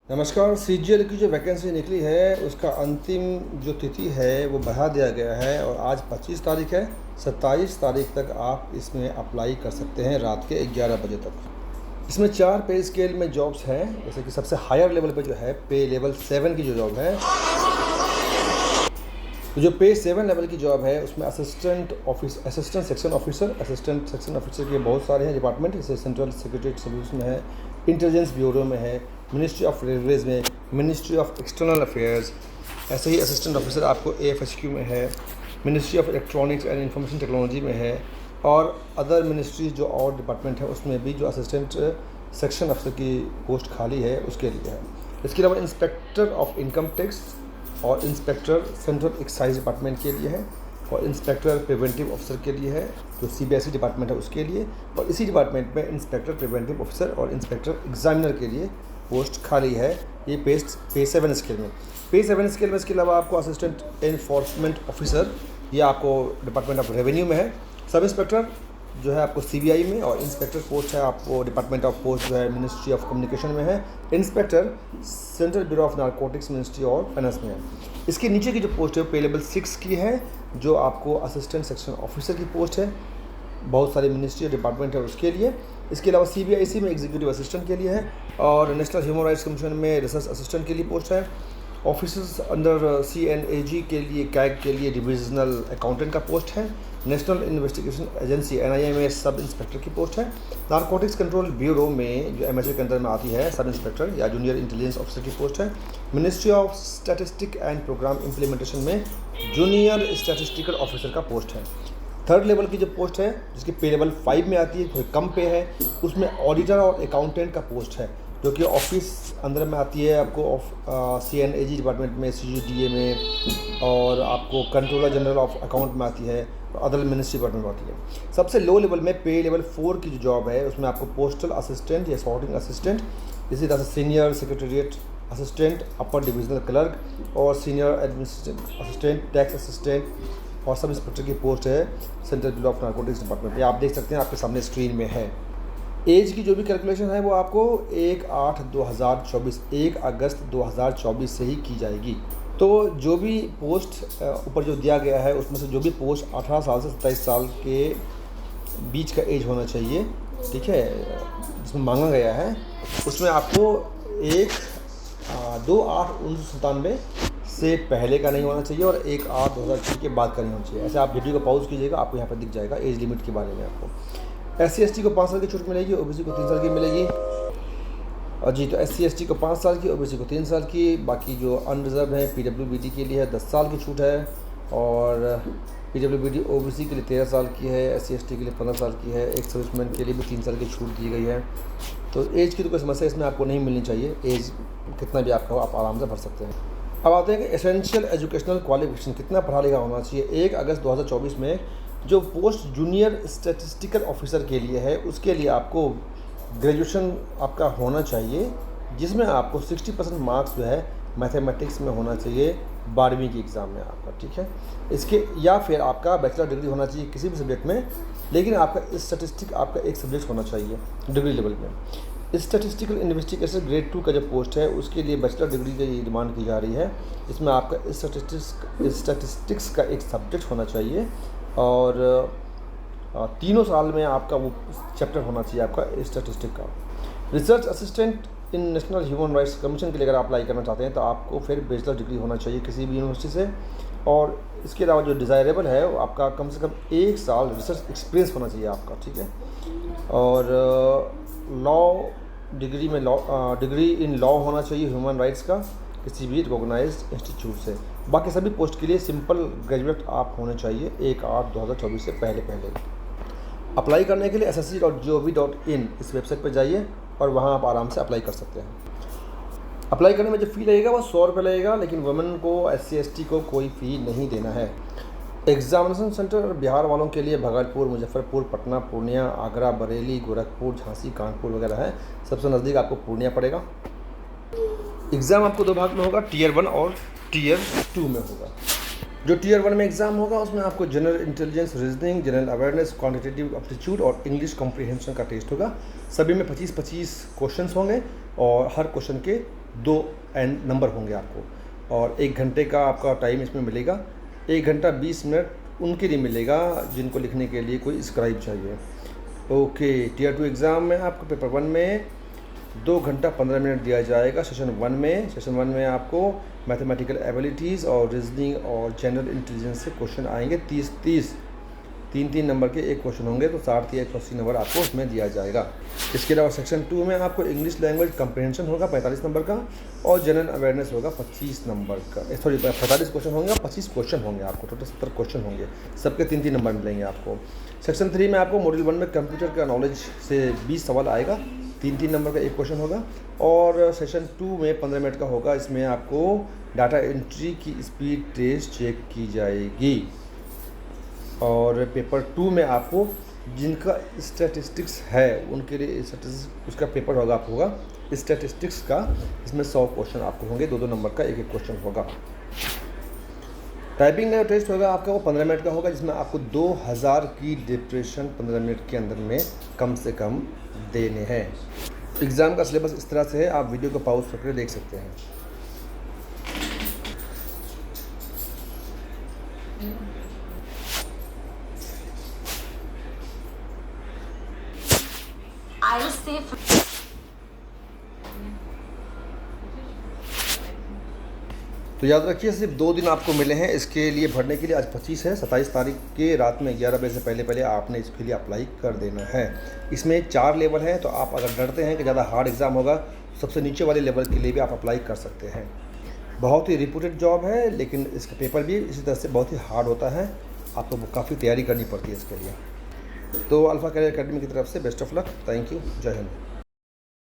नमस्कार। सीजीएल की जो वैकेंसी निकली है उसका अंतिम जो तिथि है वो बढ़ा दिया गया है और आज 25 तारीख है। 27 तारीख तक आप इसमें अप्लाई कर सकते हैं रात के 11 बजे तक। इसमें 4 पे स्केल में जॉब्स हैं। जैसे कि सबसे हायर लेवल पे जो है पे लेवल 7 की जो जॉब है, तो जो पे 7 लेवल की जॉब है उसमें असिस्टेंट सेक्शन ऑफिसर के बहुत सारे हैं डिपार्टमेंट। जैसे सेंट्रल सेक्रेटरीट सर्विस में है, इंटेलिजेंस ब्यूरो में है, मिनिस्ट्री ऑफ रेलवेज में, मिनिस्ट्री ऑफ एक्सटर्नल अफेयर्स। ऐसे ही असिस्टेंट ऑफिसर आपको एएफएचक्यू में है, ministry of electronics and information technology में है, और अदर मिनिस्ट्रीज जो और डिपार्टमेंट है उसमें भी जो असिस्टेंट सेक्शन अफसर की पोस्ट खाली है उसके लिए है। इसके अलावा इंस्पेक्टर ऑफ इनकम टैक्स और इंस्पेक्टर सेंट्रल एक्साइज डिपार्टमेंट के लिए है, और इंस्पेक्टर प्रिवेंटिव ऑफिसर के लिए है जो सीबीएसई डिपार्टमेंट है उसके लिए, और इसी डिपार्टमेंट में इंस्पेक्टर प्रिवेंटिव ऑफिसर और इंस्पेक्टर एग्जामिनर के लिए पोस्ट खाली है। ये पे 7 स्केल में। पे 7 स्केल में इसके अलावा आपको असिस्टेंट एनफोर्समेंट ऑफिसर, ये आपको डिपार्टमेंट ऑफ रेवेन्यू में है। सब इंस्पेक्टर जो है आपको सीबीआई में, और इंस्पेक्टर पोस्ट है आपको डिपार्टमेंट ऑफ पोस्ट जो है मिनिस्ट्री ऑफ कम्युनिकेशन में है। Inspector central bureau of narcotics ministry और फाइनेंस में है। इसके नीचे की जो पोस्ट है वो पे लेवल 6 की है, जो आपको असिस्टेंट सेक्शन ऑफिसर की पोस्ट है। बहुत सारे मिनिस्ट्री और डिपार्टमेंट है उसके लिए। इसके अलावा सीबीआईसी में एग्जीक्यूटिव असिस्टेंट के लिए है, और नेशनल ह्यूमन राइट्स कमीशन में रिसर्च असिस्टेंट के लिए पोस्ट है। ऑफिसर्स अंडर सीएनएजी के लिए कैग के लिए डिविजनल अकाउंटेंट का पोस्ट है। नेशनल इन्वेस्टिगेशन एजेंसी एनआईए में सब इंस्पेक्टर की पोस्ट है। नारकोटिक्स कंट्रोल ब्यूरो में जो एमएचए के अंदर में आती है सब इंस्पेक्टर या जूनियर इंटेलिजेंस ऑफिसर की पोस्ट है। Ministry of statistic and programme implementation में जूनियर स्टैटिस्टिकल ऑफिसर का पोस्ट है। थर्ड लेवल की जो पोस्ट है जिसकी पे लेवल 5 में आती है, थोड़ी कम पे है, उसमें ऑडिटर और अकाउंटेंट का पोस्ट है, जो कि ऑफिस अंदर में आती है आपको सीएनएजी डिपार्टमेंट में, सीजीडीए में, और आपको कंट्रोलर जनरल ऑफ अकाउंट में आती है, और अदर मिनिस्ट्री डिपार्टमेंट में आती है। सबसे लो लेवल में पे लेवल 4 की जो जॉब है उसमें आपको पोस्टल असिस्टेंट या सॉर्टिंग असिस्टेंट, इसी तरह से सीनियर सेक्रेटरीट असिस्टेंट, अपर डिविजनल क्लर्क और senior administrative assistant, tax assistant और सब इंस्पेक्टर की पोस्ट है central bureau of narcotics department. ये आप देख सकते हैं, आपके सामने स्क्रीन में है। एज की जो भी कैलकुलेशन है वो आपको 1 अगस्त 2024 से ही की जाएगी। तो जो भी पोस्ट ऊपर जो दिया गया है उसमें से जो भी पोस्ट 18 साल से 27 साल के बीच का एज होना चाहिए, ठीक है, जिसमें मांगा गया है, उसमें आपको 2/8/1997 से पहले का नहीं होना चाहिए और 1/8/2006 के बाद का नहीं होना चाहिए। ऐसे आप वीडियो को पॉज कीजिएगा, आपको यहाँ पर दिख जाएगा एज लिमिट के बारे में। आपको SC/ST को 5 साल की छूट मिलेगी, OBC को 3 साल की मिलेगी। और जी, तो SC/ST को 5 साल की, OBC को 3 साल की। बाकी जो अनरिजर्व है PWBD के लिए है 10 साल की छूट है, और PWBD OBC के लिए 13 साल की है, SC/ST के लिए 15 साल की है। एक सर्विसमैन के लिए भी 3 साल की छूट दी गई है। तो एज की तो कोई समस्या इसमें आपको नहीं मिलनी चाहिए, एज कितना भी आपका हो आप आराम से भर सकते हैं। अब आते हैं कि एसेंशियल एजुकेशनल क्वालिफिकेशन कितना पढ़ा लिखा होना चाहिए। 1 अगस्त 2024 में जो पोस्ट जूनियर स्टैटिस्टिकल ऑफिसर के लिए है उसके लिए आपको ग्रेजुएशन आपका होना चाहिए, जिसमें आपको 60% मार्क्स जो है मैथमेटिक्स में होना चाहिए 12वीं की एग्ज़ाम में आपका, ठीक है। इसके या फिर आपका बैचलर डिग्री होना चाहिए किसी भी सब्जेक्ट में, लेकिन आपका स्टैटिस्टिक आपका एक सब्जेक्ट होना चाहिए डिग्री लेवल में। स्टैटिस्टिकल इन्वेस्टिगेशन ग्रेड 2 का जो पोस्ट है उसके लिए बैचलर डिग्री की डिमांड की जा रही है। इसमें आपका स्टैटिस्टिक्स का एक सब्जेक्ट होना चाहिए, और 3 साल में आपका वो चैप्टर होना चाहिए आपका स्टैटिस्टिक का। Research assistant in national human rights commission के लिए अगर आप अप्लाई करना चाहते हैं तो आपको फिर बैचलर डिग्री होना चाहिए किसी भी यूनिवर्सिटी से, और इसके अलावा जो डिज़ायरेबल है वो आपका कम से कम 1 साल रिसर्च एक्सपीरियंस होना चाहिए आपका, ठीक है। और लॉ डिग्री में डिग्री इन लॉ होना चाहिए ह्यूमन राइट्स का किसी भी रिकॉग्नाइज्ड इंस्टीट्यूट से। बाकी सभी पोस्ट के लिए सिंपल ग्रेजुएट आप होने चाहिए 1/8/2024 से पहले। अप्लाई करने के लिए ssc.gov.in इस वेबसाइट पर जाइए और वहाँ आप आराम से अप्लाई कर सकते हैं। अप्लाई करने में जो फ़ी लगेगा वो 100 रुपये लगेगा, लेकिन वुमेन को SC/ST को कोई फ़ी नहीं देना है। एग्जामिनेशन सेंटर बिहार वालों के लिए भागलपुर, मुजफ्फरपुर, पटना, पूर्णिया, आगरा, बरेली, गोरखपुर, झांसी, कानपुर वगैरह है। सबसे नज़दीक आपको पूर्णिया पड़ेगा। एग्ज़ाम आपको 2 भाग में होगा, Tier 1 और Tier 2 में होगा। जो Tier 1 में एग्ज़ाम होगा उसमें आपको general intelligence, reasoning, general awareness, quantitative aptitude और इंग्लिश कॉम्प्रिहेंशन का टेस्ट होगा। सभी में 25-25 क्वेश्चंस होंगे और हर क्वेश्चन के 2 एंड नंबर होंगे आपको, और 1 घंटे का आपका टाइम इसमें मिलेगा। 1 घंटा 20 मिनट उनके लिए मिलेगा जिनको लिखने के लिए कोई स्क्राइब चाहिए। ओके, टियर 2 एग्ज़ाम में आपको पेपर 1 में 2 घंटा 15 मिनट दिया जाएगा सेशन 1 में आपको मैथमेटिकल एबिलिटीज़ और रीजनिंग और जनरल इंटेलिजेंस से क्वेश्चन आएंगे 30 3 नंबर के एक क्वेश्चन होंगे, तो 60 या 180 नंबर आपको उसमें दिया जाएगा। इसके अलावा सेक्शन 2 में आपको इंग्लिश लैंग्वेज कंप्रीहेंशन होगा 45 नंबर का, और जनरल अवेयरनेस होगा 25 नंबर का। सॉरी, 45 क्वेश्चन होंगे, 25 क्वेश्चन होंगे आपको, टोटल 70 क्वेश्चन होंगे, सबके 3 नंबर मिलेंगे आपको। सेक्शन 3 में आपको मॉड्यूल 1 में कंप्यूटर का नॉलेज से 20 सवाल आएगा, 3 नंबर का एक क्वेश्चन होगा। और सेशन 2 में 15 मिनट का होगा, इसमें आपको डाटा एंट्री की स्पीड टेस्ट चेक की जाएगी। और पेपर 2 में आपको जिनका स्टैटिस्टिक्स है उनके लिए उसका पेपर होगा, आपको होगा स्टैटिस्टिक्स का, इसमें 100 क्वेश्चन आपको होंगे, 2 नंबर का एक क्वेश्चन होगा। टाइपिंग का टेस्ट होगा आपका, वो 15 मिनट का होगा, जिसमें आपको 2000 की डिप्रेशन 15 मिनट के अंदर में कम से कम देने हैं। एग्ज़ाम का सिलेबस इस तरह से है, आप वीडियो को पॉज करके देख सकते हैं। तो याद रखिए, सिर्फ 2 दिन आपको मिले हैं इसके लिए भरने के लिए। आज 25 है, 27 तारीख के रात में 11 बजे से पहले आपने इसके लिए अप्लाई कर देना है। इसमें 4 लेवल हैं, तो आप अगर डरते हैं कि ज़्यादा हार्ड एग्ज़ाम होगा, सबसे नीचे वाले लेवल के लिए भी आप अप्लाई कर सकते हैं। बहुत ही रिप्यूटेड जॉब है, लेकिन इसका पेपर भी इसी तरह से बहुत ही हार्ड होता है, आपको काफ़ी तैयारी करनी पड़ती है इसके लिए। तो अल्फ़ा कैरियर एकेडमी की तरफ से best of luck, thank you, जय हिंद।